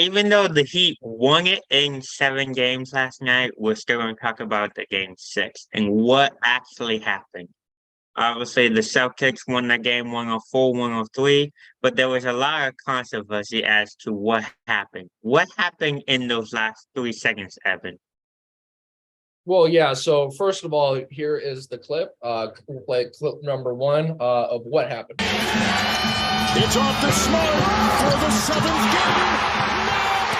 even though the Heat won it in 7 games last night, we're still going to talk about the game 6 and what actually happened. Obviously, the Celtics won that game 104, 103, but there was a lot of controversy as to what happened. What happened in those last 3 seconds, Evan? Well, yeah. So first of all, here is the clip. We'll play clip number one of what happened. It's off to Smart for the 7th game.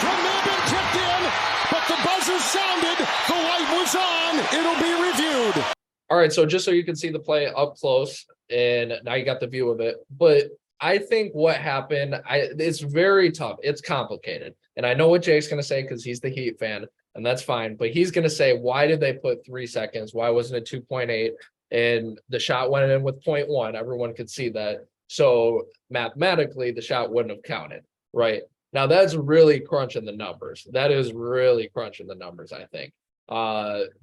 Can have been tipped in, but the buzzer sounded. The light was on. It'll be reviewed. All right. So just so you can see the play up close, and now you got the view of it. But I think what happened, it's very tough. It's complicated. And I know what Jake's going to say because he's the Heat fan, and that's fine. But he's going to say, why did they put 3 seconds? Why wasn't it 2.8? And the shot went in with 0.1. Everyone could see that. So mathematically, the shot wouldn't have counted, right? Now, that's really crunching the numbers. That is really crunching the numbers, I think,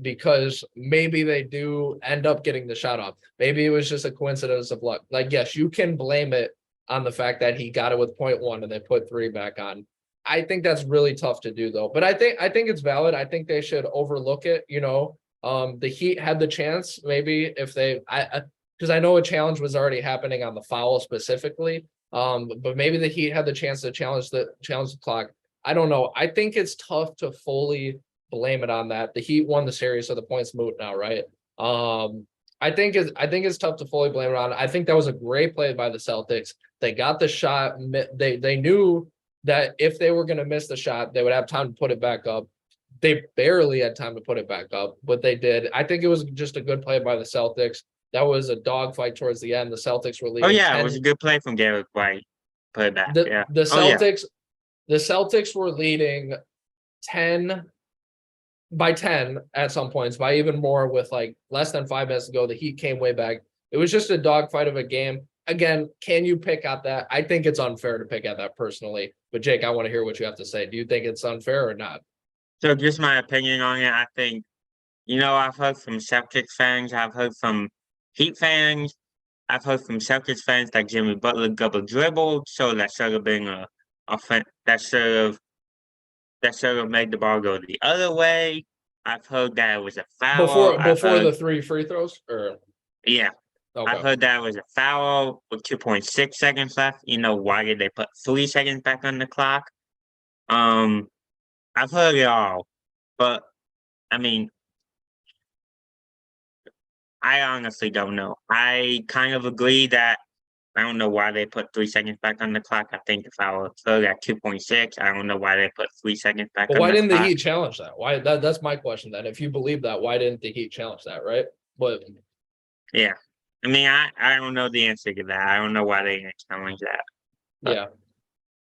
because maybe they do end up getting the shot off. Maybe it was just a coincidence of luck. Like, yes, you can blame it on the fact that he got it with 0.1 and they put 3 back on. I think that's really tough to do, though. But I think it's valid. I think they should overlook it. The Heat had the chance, maybe if they, because I know a challenge was already happening on the foul specifically. But maybe the Heat had the chance to challenge the clock. I don't know. I think it's tough to fully blame it on that. The Heat won the series, so the points moot now, right? I think it's tough to fully blame it on. I think that was a great play by the Celtics. They got the shot. They knew that if they were going to miss the shot, they would have time to put it back up. They barely had time to put it back up, but they did. I think it was just a good play by the Celtics. That was a dogfight towards the end. The Celtics were leading. Oh yeah, 10. It was a good play from Garrett White. Put it back. The Celtics were leading 10 by 10 at some points, by even more with like less than 5 minutes to go. The Heat came way back. It was just a dogfight of a game. Again, can you pick out that? I think it's unfair to pick out that personally. But Jake, I want to hear what you have to say. Do you think it's unfair or not? So just my opinion on it, I think, I've heard from Celtics fans, I've heard from Heat fans, I've heard from Celtics fans that Jimmy Butler double dribbled, so that should have been that should have made the ball go the other way. I've heard that it was a foul before the 3 free throws, or yeah. Okay. I've heard that it was a foul with 2.6 seconds left. Why did they put 3 seconds back on the clock? I've heard it all, but I mean, I honestly don't know. I kind of agree that I don't know why they put 3 seconds back on the clock. I think the foul occurred at 2.6. I don't know why they put 3 seconds back on the clock. Why didn't the Heat challenge that? Why? That's my question then. If you believe that, why didn't the Heat challenge that, right? But yeah. I mean, I don't know the answer to that. I don't know why they didn't challenge that. But,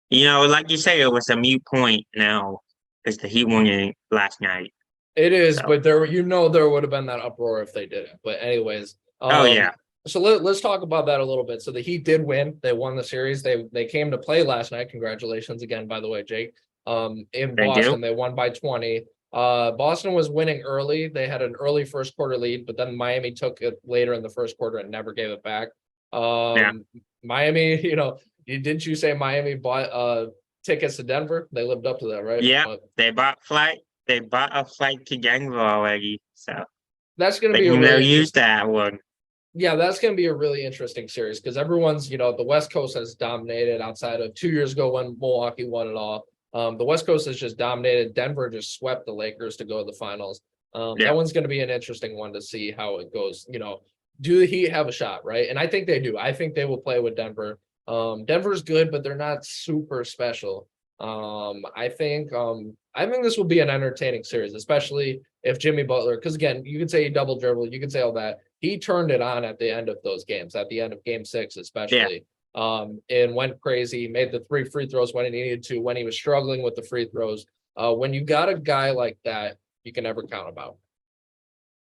yeah. Like you say, it was a mute point now because the Heat won it last night. It is, but there would have been that uproar if they didn't. But anyways. Oh, yeah. So let's talk about that a little bit. So the Heat did win. They won the series. They came to play last night. Congratulations again, by the way, Jake. In Boston, they won by 20. Boston was winning early. They had an early first quarter lead, but then Miami took it later in the first quarter and never gave it back. Miami, didn't you say Miami bought tickets to Denver? They lived up to that, right? Yeah, they bought a flight to Denver already. So that's going to be they'll use that one. Yeah, that's going to be a really interesting series because everyone's, the West Coast has dominated outside of 2 years ago when Milwaukee won it all. The West Coast has just dominated. Denver just swept the Lakers to go to the finals. That one's going to be an interesting one to see how it goes. Do the Heat have a shot, right? And I think they do. I think they will play with Denver. Denver's good, but they're not super special. I think this will be an entertaining series, especially if Jimmy Butler, because again, you could say he double dribbled, you could say all that. He turned it on at the end of those games, at the end of game 6, especially. And went crazy, made the 3 free throws when he needed to, when he was struggling with the free throws. When you got a guy like that, you can never count